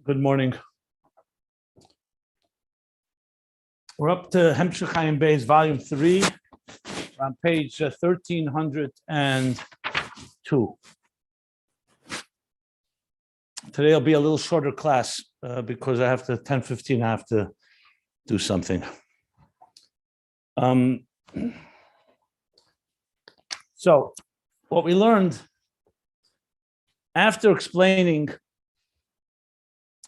Good morning. We're up to Ayin Beis, volume 3, on page 1302. Today will be a little shorter class because I have to 10:15. I have to do something. So, what we learned after explaining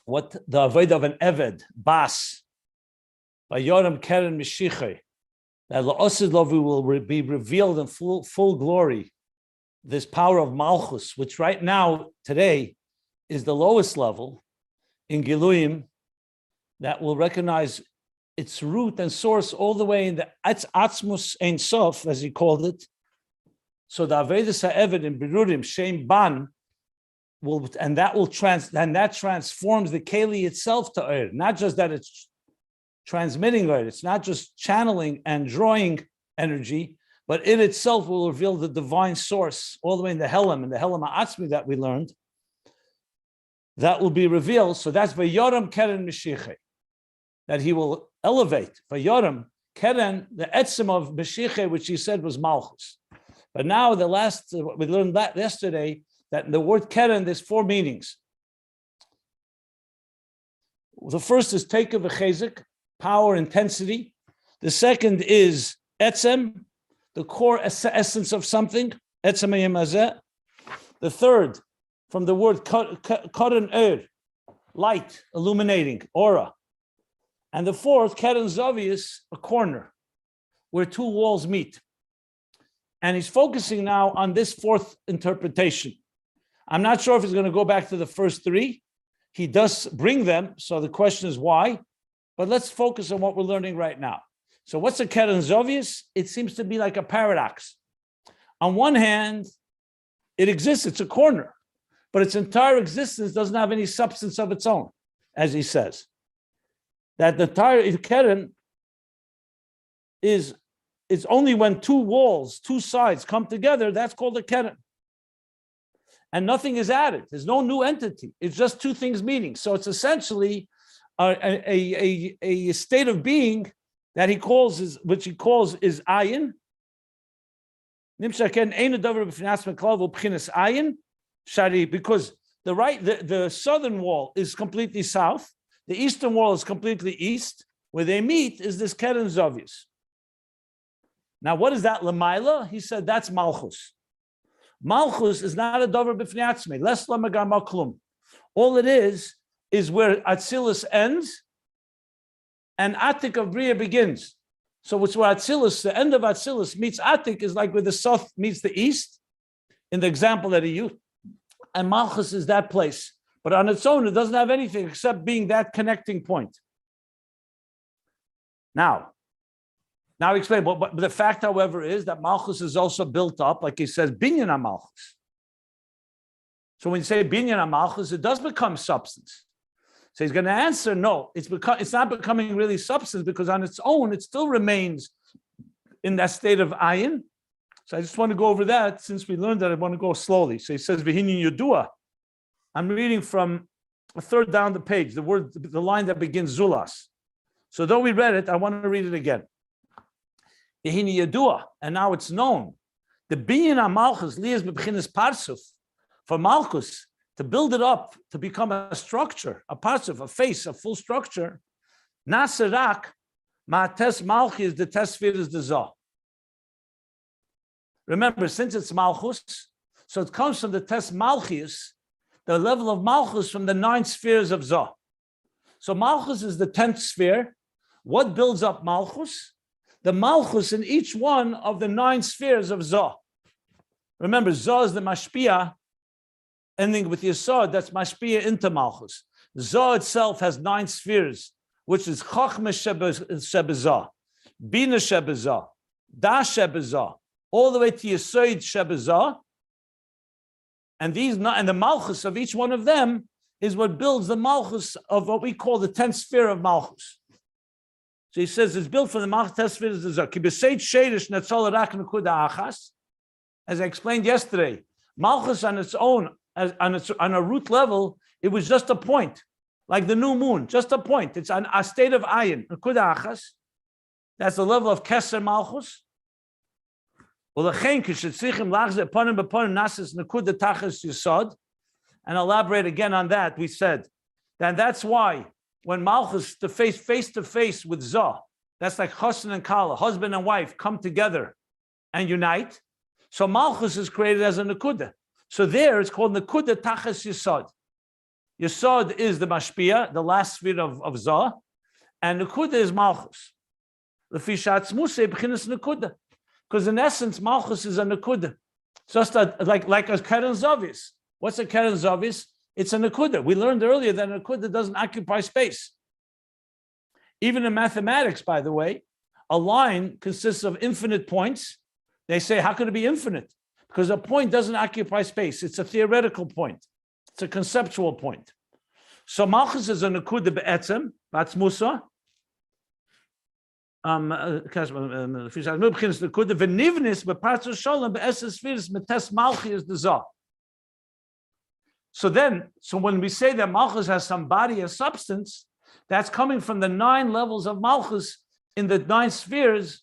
what the avodah of an eved, bas, by Yoram Keren Mishiche, that la'osid lovu will be revealed in full glory, this power of Malchus, which right now, today, is the lowest level in Giluyim, that will recognize its root and source all the way in the Atzmus Ein Sof, as he called it. So the Avedis HaEved in Berurim, Shem Ban, that transforms the Keli itself to Eir. Not just that it's transmitting Eir, it's not just channeling and drawing energy, but it itself will reveal the divine source all the way in the Helam, Ha'atzmi that we learned. That will be revealed. So that's Vayoram Keren Mishiche, that he will elevate. Vayoram Keren, the etzem of Mishiche, which he said was Malchus. But now we learned that yesterday, that in the word Keren, there's 4 meanings. The first is Teika v'chezik, power, intensity. The second is etzem, the core essence of something, etzem hayemazeh. The third, from the word Keren light, illuminating, aura. And the fourth, Keren Zavius, a corner, where 2 walls meet. And he's focusing now on this 4th interpretation. I'm not sure if he's going to go back to the first 3. He does bring them, so the question is why. But let's focus on what we're learning right now. So what's a Keren Zavius? It seems to be like a paradox. On one hand, it exists, it's a corner, but its entire existence doesn't have any substance of its own, as he says. That the entire Keren is only when 2 walls, 2 sides come together, that's called a Keren. And nothing is added. There's no new entity. It's just 2 things meeting. So it's essentially a state of being that he calls is Ayin. Because the southern wall is completely south, the eastern wall is completely east. Where they meet is this Keren Zavius. Now, what is that Lamaila? He said that's Malchus. Malchus is not a davar b'fnei atzmei. Les lamagar maklum. All it is where Atzilus ends and Atik of Bria begins. So it's where Atzilus, the end of Atzilus meets Atik, is like where the south meets the east, in the example that he used. And Malchus is that place. But on its own, it doesn't have anything except being that connecting point. Now explain, but the fact, however, is that Malchus is also built up, like he says, Binyan HaMalchus. So when you say Binyan HaMalchus, it does become substance. So he's going to answer, no, it's not becoming really substance, because on its own, it still remains in that state of Ayin. So I just want to go over that. Since we learned that, I want to go slowly. So he says, V'hinin Yudua. I'm reading from a third down the page, the line that begins Zulas. So though we read it, I want to read it again. And now it's known. The binyan HaMalchus liyas b'bchinas parsuf, for Malchus to build it up to become a structure, a parsuf, a face, a full structure. Naserak ma'ates malchi is the tesfir is the zah. Remember, since it's Malchus, so it comes from the tes malchius, the level of Malchus from the 9 spheres of zah. So Malchus is the 10th sphere. What builds up Malchus? The Malchus in each one of the 9 spheres of Zah. Remember, Zah is the Mashpia, ending with Yesod, that's Mashpia into Malchus. Zah itself has 9 spheres, which is Chachma Shebezah, Bina Shebezah, Da Shebezah, all the way to Yesod Shebezah. And the Malchus of each one of them is what builds the Malchus of what we call the 10th sphere of Malchus. So he says it's built from the Malchus sphere. As I explained yesterday, Malchus on its own, on a root level, it was just a point. like the new moon, just a point. It's a state of ayin. Nekuda achas. That's the level of keser malchus. And elaborate again on that. We said that that's why when malchus face to face with zah, that's like chassan and kala, husband and wife come together and unite. So malchus is created as a nekuda. So there it's called nekuda tachas yisod. Yisod is the mashpia, the last sphere of zah, and nekuda is malchus. Because in essence, Malchus is a Nakuda. Just like a Keren Zavis. What's a Keren Zavis? It's a Nakuda. We learned earlier that a Nakuda doesn't occupy space. Even in mathematics, by the way, a line consists of infinite points. They say, how could it be infinite? Because a point doesn't occupy space. It's a theoretical point. It's a conceptual point. So Malchus is a Nakuda be'etzem, batzmusa. So when we say that Malchus has some body and substance, that's coming from the 9 levels of Malchus in the 9 spheres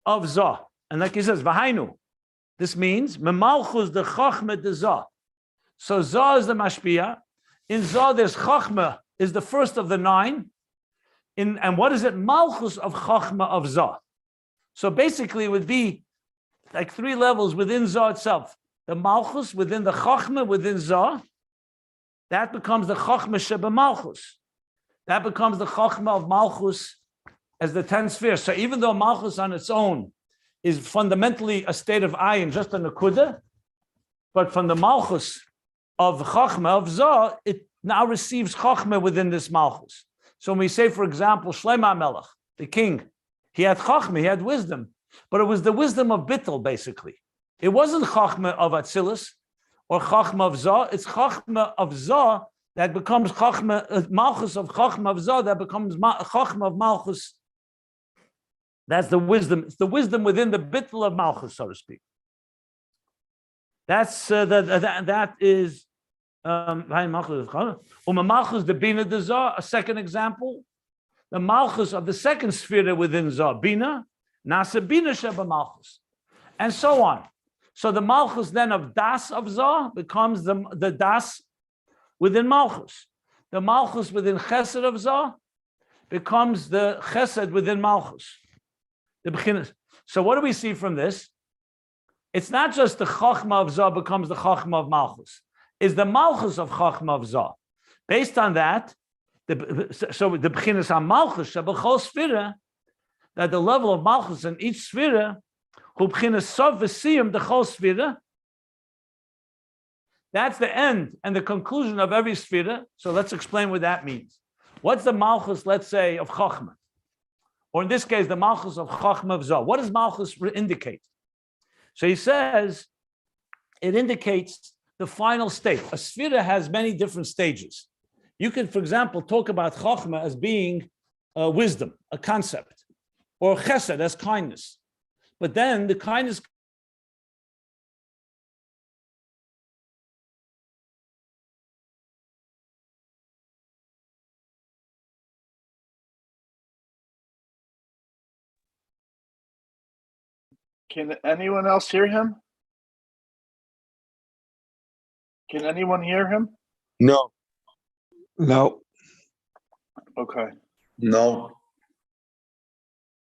of Zah. And like he says, V'hainu. This means Malchus the Chachma de Zah. So Zah is the Mashpia. In Zah, there's Chachma is the first of the 9. And what is it? Malchus of Chachma of Zah. So basically, it would be like 3 levels within Zah itself. The Malchus within the Chachma within Zah, that becomes the Chachma Sheba Malchus. That becomes the Chachma of Malchus as the 10 spheres. So even though Malchus on its own is fundamentally a state of ayin, just a Nakuda, but from the Malchus of Chachma of Zah, it now receives Chachma within this Malchus. So when we say, for example, Shlomo Melech, the king, he had Chachma, he had wisdom, but it was the wisdom of Bittul, basically. It wasn't Chachma of Atzilus or Chachma of Zah, it's Chachma of Zah that becomes Chachma, Malchus of Chachma of Zah that becomes Chachma of Malchus. That's the wisdom. It's the wisdom within the Bittul of Malchus, so to speak. That's that is Malchus the Bina de Zah, a second example. The Malchus of the second sphere within Zah, Bina, Nasa Bina Sheba Malchus, and so on. So the Malchus then of Das of Zah becomes the Das within Malchus. The Malchus within Chesed of Zah becomes the Chesed within Malchus. The Bechinas. So what do we see from this? It's not just the Chachma of Zah becomes the Chachma of Malchus. Is the Malchus of Chachma of Zah. Based on that, the Bechinas on Malchus, Shabachol Sphira, that the level of Malchus in each Sphira, who Bechinas Sov V'siyim the Chol Sphira, that's the end and the conclusion of every Sphira. So let's explain what that means. What's the Malchus, let's say, of Chachma? Or in this case, the Malchus of Chachma of Zah. What does Malchus indicate? So he says, it indicates the final state. A Sphira has many different stages. You can, for example, talk about Chachma as being wisdom, a concept, or Chesed as kindness. But then the kindness Can anyone else hear him? Can anyone hear him? No. No. Okay. No.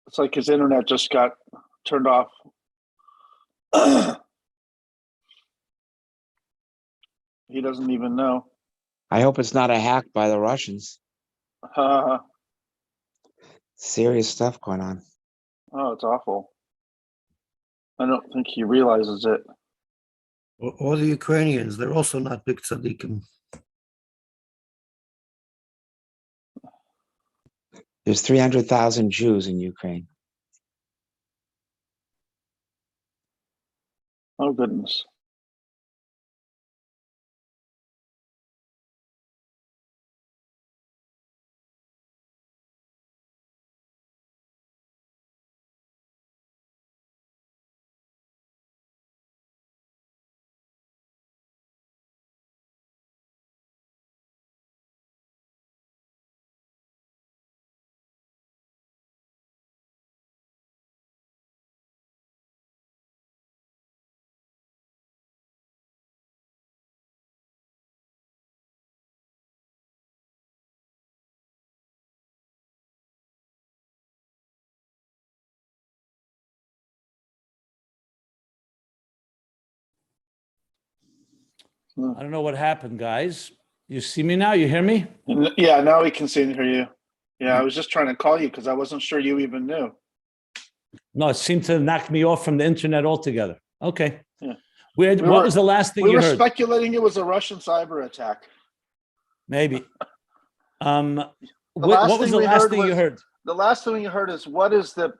It's like his internet just got turned off. He doesn't even know. I hope it's not a hack by the Russians. Serious stuff going on. Oh, it's awful. I don't think he realizes it. Or the Ukrainians, they're also not big tzaddikim. There's 300,000 Jews in Ukraine. Oh, goodness. I don't know what happened, guys. You see me now? You hear me? Yeah, now we can see and hear you. Yeah, I was just trying to call you because I wasn't sure you even knew. No, it seemed to knock me off from the internet altogether. Okay. Yeah. What was the last thing we you were heard? speculating it was a Russian cyber attack. Maybe. What last was thing the we last heard thing you was- heard? The last thing you heard is what is the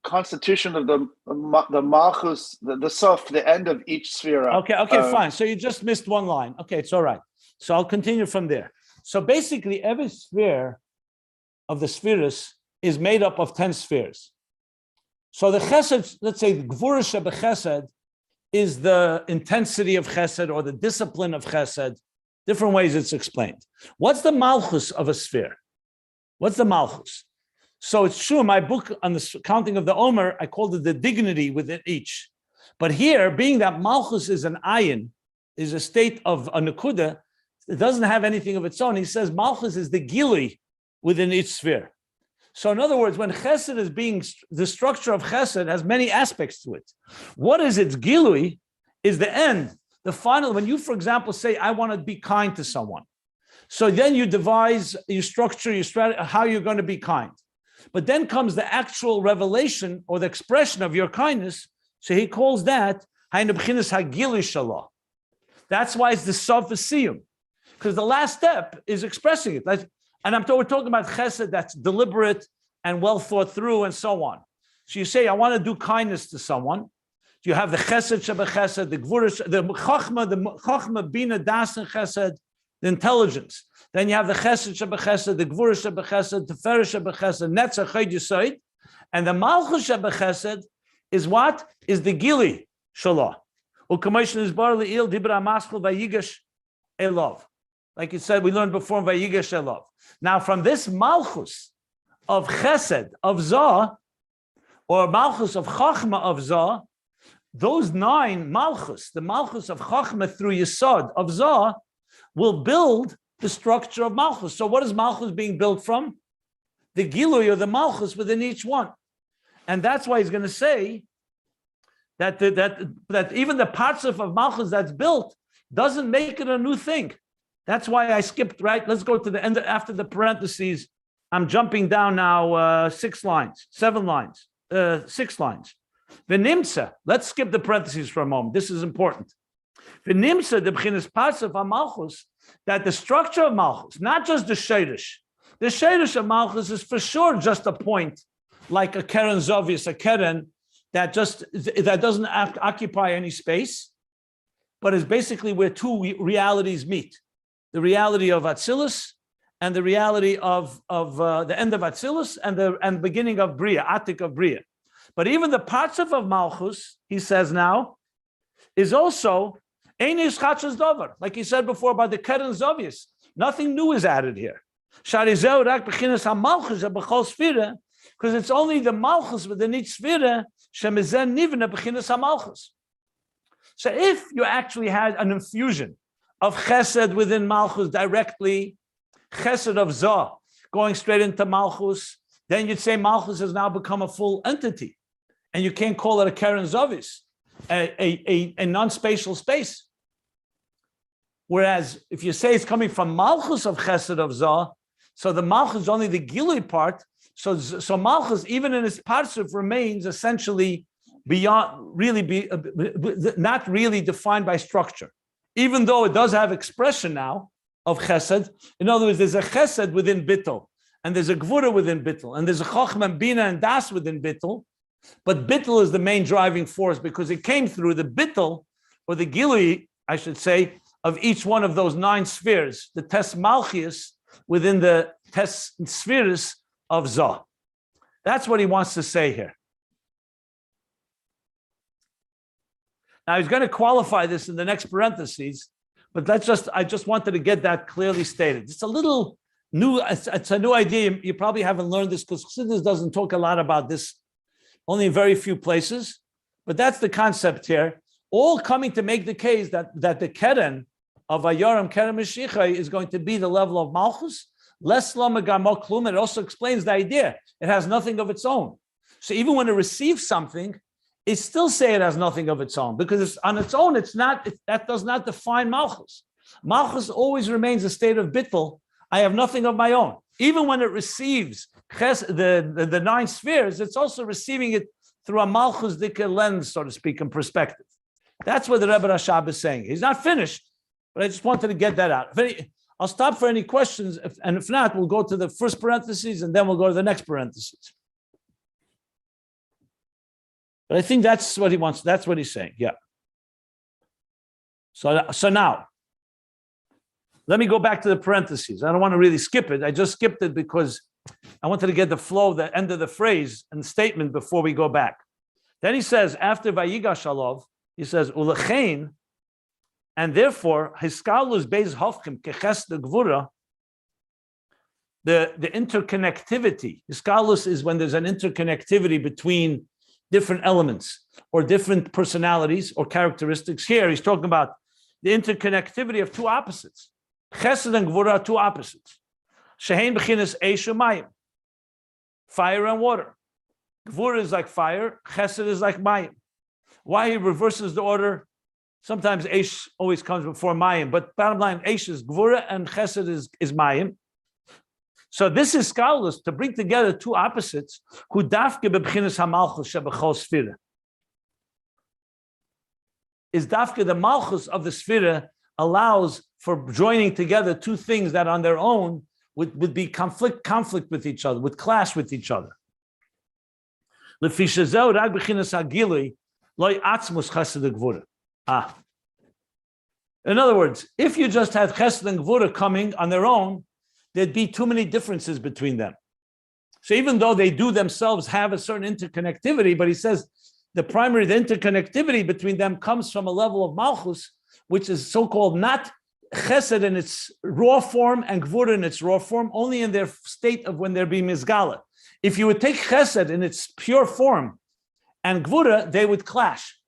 constitution of the Malchus, the Sof, the end of each sphere. Okay, fine. So you just missed one line. Okay, it's all right. So I'll continue from there. So basically, every sphere of the spheres is made up of 10 spheres. So the chesed, let's say the gvura shebechesed is the intensity of chesed or the discipline of chesed. Different ways it's explained. What's the malchus of a sphere? What's the malchus? So it's true, in my book on the counting of the Omer, I called it the dignity within each. But here, being that malchus is an ayin, is a state of a nekuda, it doesn't have anything of its own. He says malchus is the gili within each sphere. So in other words, when chesed is being, the structure of chesed has many aspects to it. What is its gilui is the end, the final, when you, for example, say, I want to be kind to someone. So then you devise, you structure your strategy, how you're going to be kind. But then comes the actual revelation or the expression of your kindness. So he calls that that's why it's the sophisiyum, because the last step is expressing it. And we're talking about chesed that's deliberate and well thought through and so on. So you say, I want to do kindness to someone. You have the chesed shebechesed, the gvura, the chachma, bina, das, and chesed, the intelligence. Then you have the chesed shebechesed, the gvura shebechesed, the teferes shebechesed, netzach chod yesod, and the malchus shebechesed is what? Is the gili shalah. U'kamosh nizbar le'il dibra maschil vayigash elov. Like you said, we learned before in vayigash elov. Now from this malchus of chesed, of zah, or malchus of chachma of zah, those 9 malchus, the malchus of chachma through yesod of zah, will build the structure of malchus. So what is malchus being built from? The gilui or the malchus within each one. And that's why he's going to say that even the parts of malchus that's built doesn't make it a new thing. That's why I skipped, right? Let's go to the end, after the parentheses. I'm jumping down now 6 lines, 7 lines, 6 lines. V'nimtza, let's skip the parentheses for a moment. This is important. V'nimtza, the b'chinas parts of malchus, that the structure of malchus, not just the sheirush. The sheirush of malchus is for sure just a point, like a Keren zovius, a Keren, that doesn't occupy any space, but is basically where 2 realities meet. The reality of Atzilus and the reality of the end of Atzilus and the beginning of Bria, Atik of Bria. But even the parts of Malchus, he says now, is also Einish Chachas Dover, like he said before about the Keren Zovius. Nothing new is added here. Because it's only the Malchus within each Sphira, Shemizen Nivna Bechinas HaMalchus. So if you actually had an infusion of Chesed within Malchus directly, Chesed of Zah, going straight into Malchus, then you'd say Malchus has now become a full entity. And you can't call it a Keren Zovis, a non-spatial space. Whereas if you say it's coming from Malchus of Chesed of Zah, so the Malchus is only the Gilui part, so Malchus, even in its parsif, remains essentially beyond, not really defined by structure. Even though it does have expression now of Chesed. In other words, there's a Chesed within Bittul, and there's a Gvura within Bittul, and there's a Chochmah and Bina and Das within Bittul. But Bittul is the main driving force because it came through the Bittul, or the Gili, I should say, of each one of those 9 spheres, the Tes Malchius within the Tes spheres of Zah. That's what he wants to say here. Now he's going to qualify this in the next parentheses, but I just wanted to get that clearly stated. It's a little new, it's a new idea. You probably haven't learned this because Chassidus doesn't talk a lot about this, only in very few places, but that's the concept here. All coming to make the case that the Keren of Ayoram Keren Mashiach is going to be the level of Malchus. Less Lamagamo Klum, it also explains the idea. It has nothing of its own. So even when it receives something, It's still say it has nothing of its own, because it's on its own, that does not define Malchus. Malchus always remains a state of bittul. I have nothing of my own. Even when it receives the 9 spheres, it's also receiving it through a Malchus dika lens, so to speak, in perspective. That's what the Rebbe Rashab is saying. He's not finished, but I just wanted to get that out. I'll stop for any questions, and if not, we'll go to the first parentheses, and then we'll go to the next parentheses. But I think that's what he wants. That's what he's saying. Yeah. So now, let me go back to the parentheses. I don't want to really skip it. I just skipped it because I wanted to get the flow, the end of the phrase and the statement before we go back. Then he says, after Vayigash Alov, he says, Ulechein, and therefore, Hiskalus Beis Hofkim Keches de Gvura, the interconnectivity. Hiskalus is when there's an interconnectivity between different elements or different personalities or characteristics. Here, he's talking about the interconnectivity of two opposites. Chesed and Gvura are two opposites. Shehein Bechinas Eish Mayim, fire and water. Gvura is like fire, Chesed is like Mayim. Why he reverses the order? Sometimes Eish always comes before Mayim, but bottom line, Eish is Gvura and Chesed is Mayim. So this is scholars to bring together two opposites who dafke bebechinas hamalchus shebechol sfira. Is dafke the malchus of the sfira allows for joining together two things that on their own would be conflict with each other, would clash with each other. Lefishazeu rag bechinas hagilui loy atzmus chesed gvura. In other words, if you just had chesed and gvura coming on their own, there'd be too many differences between them. So even though they do themselves have a certain interconnectivity, but he says the interconnectivity between them comes from a level of Malchus, which is so-called not chesed in its raw form and gvura in its raw form, only in their state of when they're being mizgala. If you would take chesed in its pure form and gvura, they would clash.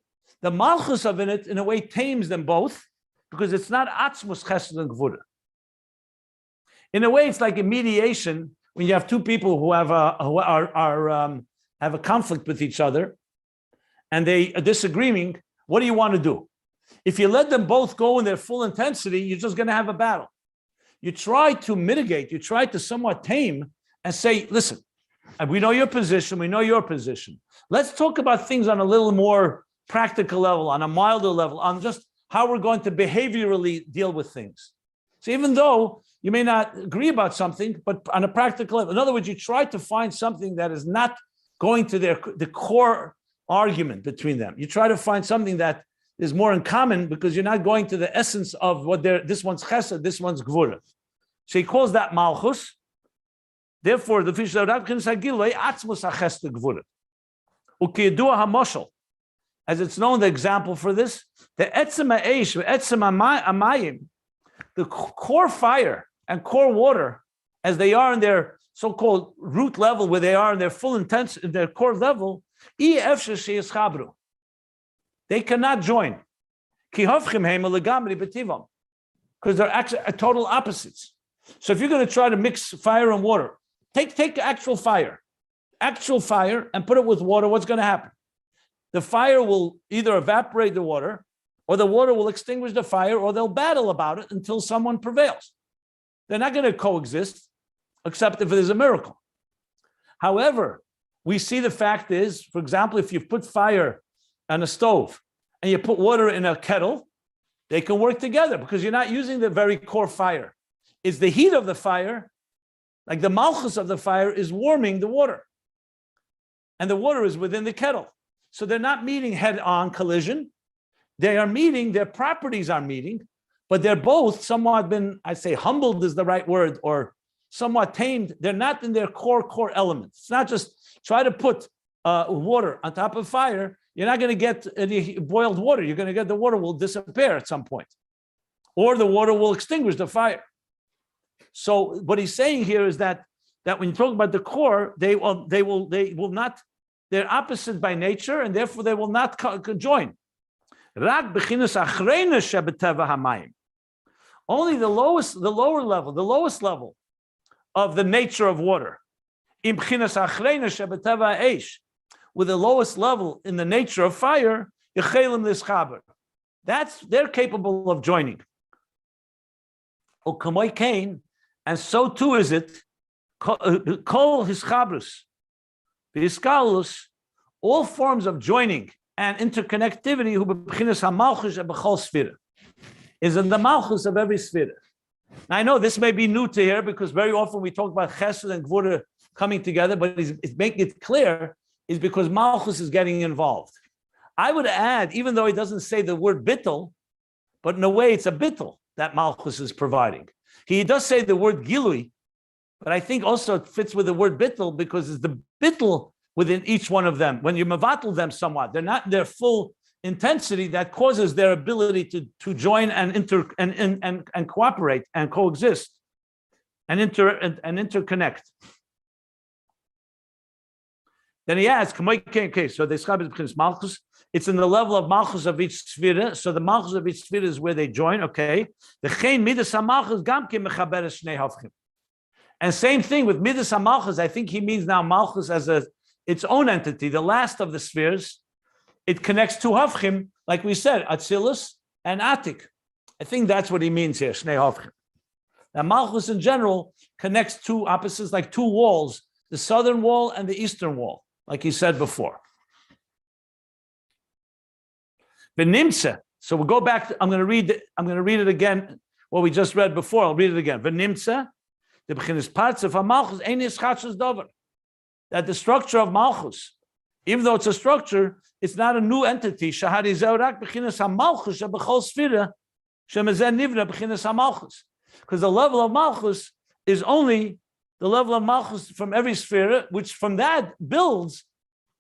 The Malchus of it, in a way, tames them both, because it's not atzmus chesed and gvura. In a way, it's like a mediation when you have two people who have a conflict with each other, and they are disagreeing. What do you want to do? If you let them both go in their full intensity, you're just going to have a battle. You try to mitigate. You try to somewhat tame and say, "Listen, we know your position. We know your position. Let's talk about things on a little more practical level, on a milder level, on just how we're going to behaviorally deal with things." So even though you may not agree about something, but on a practical level, in other words, you try to find something that is not going to the core argument between them. You try to find something that is more in common, because you're not going to the essence of what this one's chesed, this one's gvura. So he calls that malchus. Therefore, the fish atzmus hachesed gvura. Ukiyadua hamoshel, as it's known, the example for this, the etzem ha'esh, etzem hamayim, the core fire and core water, as they are in their so-called root level, where they are in their full intensity, their core level, they cannot join, because they're actually total opposites. So if you're going to try to mix fire and water, take actual fire, and put it with water, what's going to happen? The fire will either evaporate the water, or the water will extinguish the fire, or they'll battle about it until someone prevails. They're not going to coexist, except if there's a miracle. However, we see the fact is, for example, if you put fire on a stove and you put water in a kettle, they can work together because you're not using the very core fire. It's the heat of the fire, like the malchus of the fire, is warming the water. And the water is within the kettle. So they're not meeting head-on collision. They are meeting, their properties are meeting, but they're both somewhat been, I say humbled is the right word, or somewhat tamed. They're not in their core elements. It's not just try to put water on top of fire. You're not going to get any boiled water. You're going to get the water will disappear at some point, or the water will extinguish the fire. So what he's saying here is that when you talk about the core, they will not, they're opposite by nature, and therefore they will not join. Only the lowest level of the nature of water, with the lowest level in the nature of fire, they're capable of joining. And so too is it, kol hischabrus, all forms of joining and interconnectivity is in the Malchus of every sphere. Now, I know this may be new to here because very often we talk about Chesed and Gvura coming together, but it's making it clear is because Malchus is getting involved. I would add, even though he doesn't say the word bittul, but in a way it's a bittul that Malchus is providing. He does say the word gilui, but I think also it fits with the word bittul because it's the bittul within each one of them. When you mevatel them somewhat, they're not in their full intensity that causes their ability to join and cooperate and coexist and interconnect. Then he adds, okay, so the Shiur Malchus, it's in the level of Malchus of each sphere. So the Malchus of each sphere is where they join, okay. And same thing with Midas HaMalchus, I think he means now Malchus as its own entity, the last of the spheres. It connects two Havchim, like we said, Atzilus and Atik. I think that's what he means here, Shnei Havchim. Now Malchus in general connects two opposites, like two walls, the southern wall and the eastern wall, like he said before. V'nimtze. So we'll go back. I'm going to read it again. What we just read before. I'll read it again. V'nimtze. The beginning parts of Malchus ein ischachus dover. That the structure of Malchus, even though it's a structure, it's not a new entity. Shahari zeurak beginnes Malchus bechol sfira shemezen nivna beginnes Malchus. Because the level of Malchus is only the level of Malchus from every sphere, which from that builds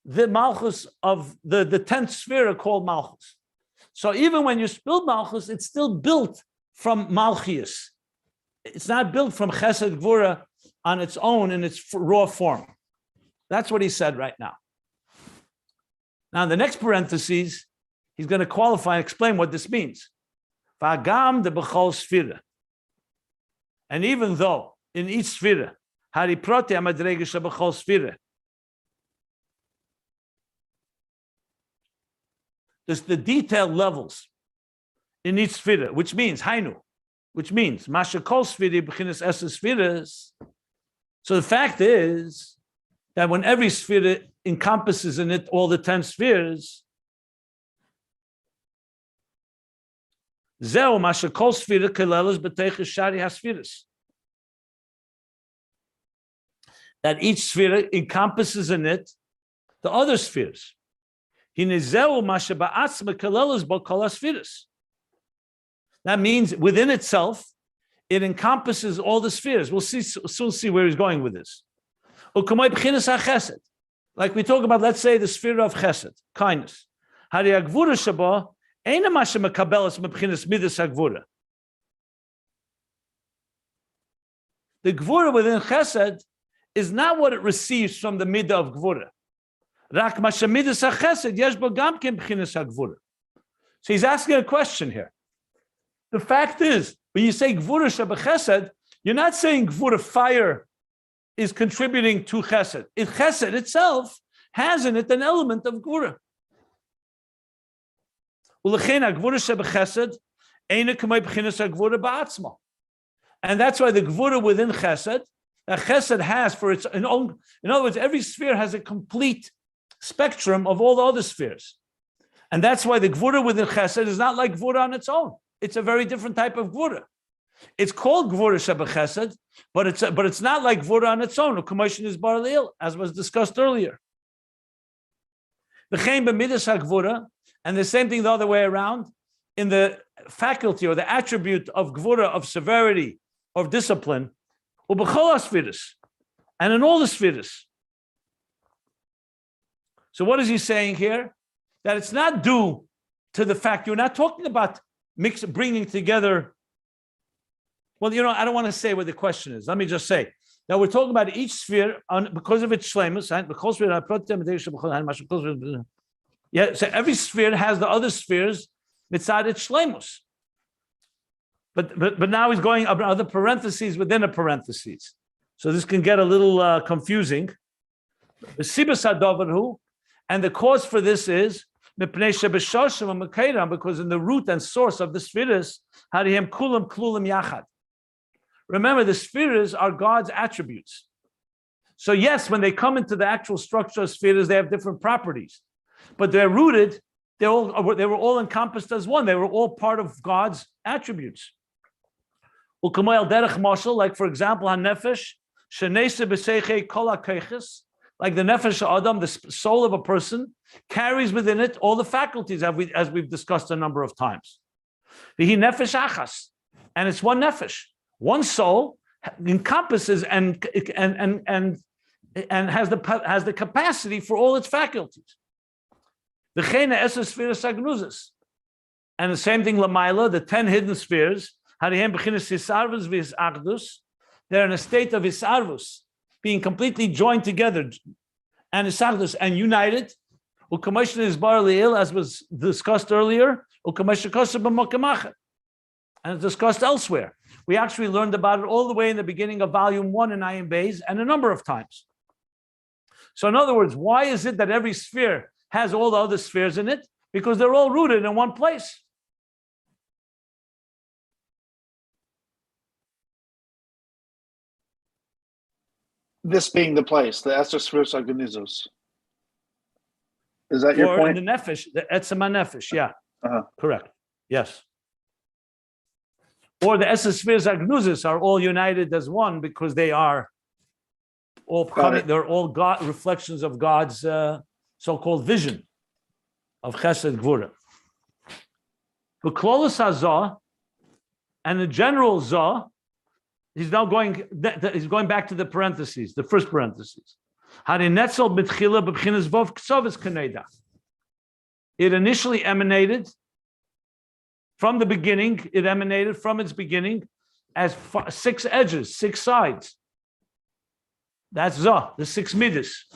the Malchus of the 10th sphere called Malchus. So even when you build Malchus, it's still built from Malchius. It's not built from Chesed Gvura on its own in its raw form. That's what he said right now. Now, in the next parentheses, he's going to qualify and explain what this means. V'agam de b'chol sfira. And even though in each sfira, hari prote amadregisha b'chol sfira, there's the detailed levels in each sfira, which means hainu, which means masha kol sfira b'chinas esses sfiras. So the fact is that when every sphere encompasses in it all the 10 spheres, zeu masha kol sfira kelelas b'teiches shari hasfiras. That each sphere encompasses in it the other spheres. That means within itself, it encompasses all the spheres. We'll see where he's going with this. Like we talk about, let's say, the sphere of chesed, kindness. The gvura within chesed is not what it receives from the midah of gvura. So he's asking a question here. The fact is, when you say gvura shebechesed, you're not saying gvura fire is contributing to chesed. Chesed itself has in it an element of gvura. And that's why the gvura within chesed, that chesed has for its own, in other words, every sphere has a complete spectrum of all the other spheres. And that's why the gvura within chesed is not like gvura on its own. It's a very different type of gvura. It's called gvura shebechesed, but it's not like gvura on its own. Commotion is bar leil, as was discussed earlier. V'chein b'midas hagvura, and the same thing the other way around, in the faculty or the attribute of gvura, of severity, of discipline, u'b'chol spheres, and in all the spheres. So what is he saying here? That it's not due to the fact, you're not talking about bringing together. Well, I don't want to say what the question is. Let me just say that we're talking about each sphere because of its shleimus. Yeah, so every sphere has the other spheres mitzad its shleimus. But now he's going up other parentheses within a parentheses. So this can get a little confusing. And the cause for this is because in the root and source of the spheres, remember, the spheres are God's attributes. So yes, when they come into the actual structure of spheres, they have different properties, but they're rooted. They were all encompassed as one. They were all part of God's attributes. Like for example, hanefesh shenese b'seichei kol hakochos, like the nefesh adam, the soul of a person, carries within it all the faculties, as we've discussed a number of times. V'hi nefesh achas, and it's one nefesh, one soul encompasses and has the capacity for all its faculties. V'cheina eser spheres agnuzes, and the same thing lamaila, the 10 hidden spheres. They're in a state of isarvus, being completely joined together, and isarvus and united. As was discussed earlier, and it's discussed elsewhere. We actually learned about it all the way in the beginning of volume 1 in Ayin Beis, and a number of times. So in other words, why is it that every sphere has all the other spheres in it? Because they're all rooted in one place. This being the place, the Esther Spheres Organizos. Is that your Or point? in the nefesh, the etzema nefesh, yeah. Correct. Yes. Or the Esther Spheres Agnuzis are all united as one because they are all coming, they're all God, reflections of God's so-called vision of Chesed Gvura. The Klolos Hazah and the general Zah, he's going back to the parentheses, the first parentheses. It initially emanated from the beginning, it emanated from its beginning as 6 edges, 6 sides. That's Zah, the 6 midas,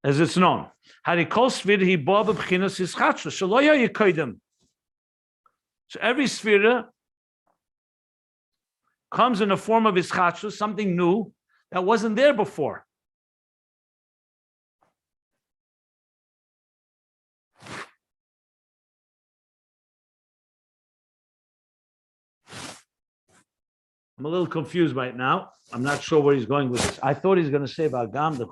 as it's known. So every sphere comes in a form of ischatshus, something new that wasn't there before. I'm a little confused right now. I'm not sure where he's going with this. I thought he's going to say about Gam the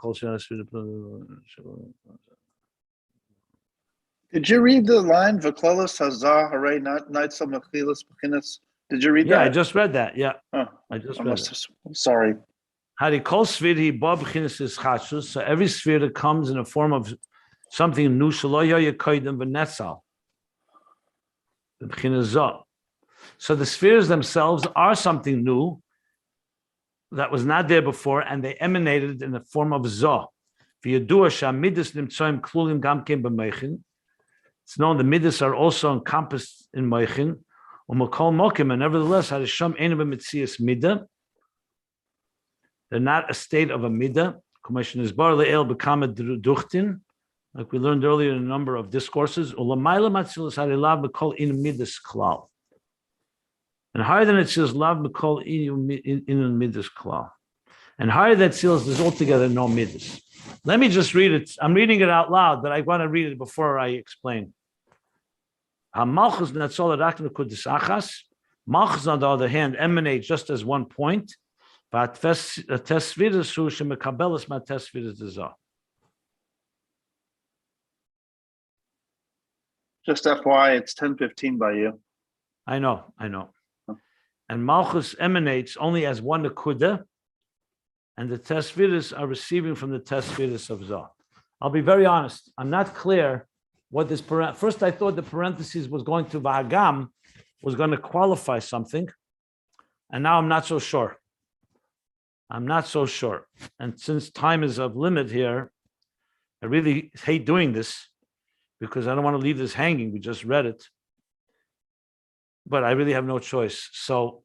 Did you read the line V'klolos hazah haray nitzel mechilas b'chinas? Did you read that? Yeah, I just read that. Yeah, Oh, I just read it. I'm sorry. So every sphere that comes in a form of something new, so the spheres themselves are something new that was not there before, and they emanated in the form of Zah. It's known the midas are also encompassed in Meichin. And nevertheless, they're not a state of a midah. Like we learned earlier in a number of discourses. And higher than it says lav mikol in midas klal. And higher than it says there's altogether no midas. Let me just read it. I'm reading it out loud, but I want to read it before I explain. Malchus, Malchus, on the other hand, emanates just as one point. Just FYI, it's 10:15 by you. I know. And Malchus emanates only as one Nakuda, and the Tesvidus are receiving from the Tesvidus of Zah. I'll be very honest. I'm not clear what this first I thought the parentheses was going to Vahagam, was going to qualify something, and now I'm not so sure. And since time is of limit here, I really hate doing this because I don't want to leave this hanging. We just read it, but I really have no choice. So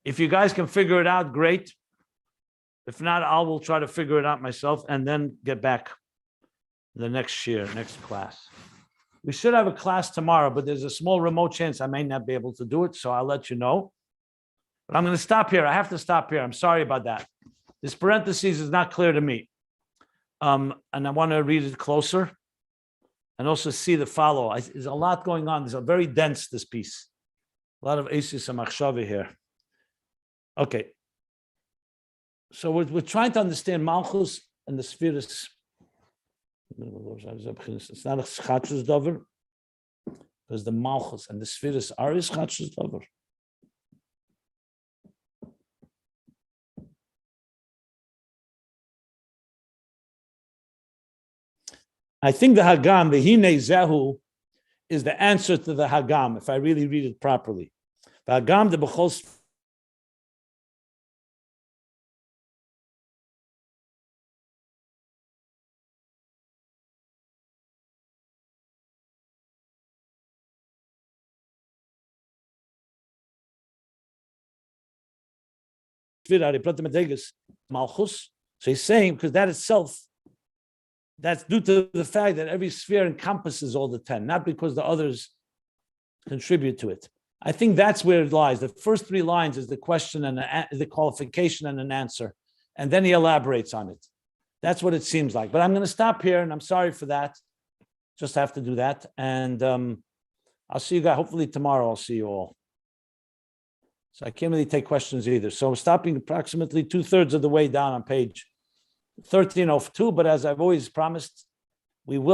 if you guys can figure it out, great. If not, I will try to figure it out myself and then get back the next year, next class. We should have a class tomorrow, but there's a small remote chance I may not be able to do it, so I'll let you know. But I'm going to stop here. I have to stop here. I'm sorry about that. This parentheses is not clear to me. And I want to read it closer. and also see the follow. There's a lot going on. There's a very dense, this piece. A lot of Eisis and Machshava here. Okay. So we're trying to understand Malchus and the spheres. It's not a Chassidus dover, because the Malchus and the spheres are is Chassidus dover. I think the Hagam, the Hine Zehu, is the answer to the Hagam, if I really read it properly. The Hagam, the Bechol Malchus. So he's saying, because that itself, that's due to the fact that every sphere encompasses all the 10, not because the others contribute to it. I think that's where it lies. The first 3 lines is the question and the qualification and an answer, and then he elaborates on it. That's what it seems like. But I'm going to stop here, and I'm sorry for that. Just have to do that. And I'll see you guys. Hopefully tomorrow I'll see you all. So I can't really take questions either. So I'm stopping approximately 2/3 of the way down on page 1302. But as I've always promised, we will.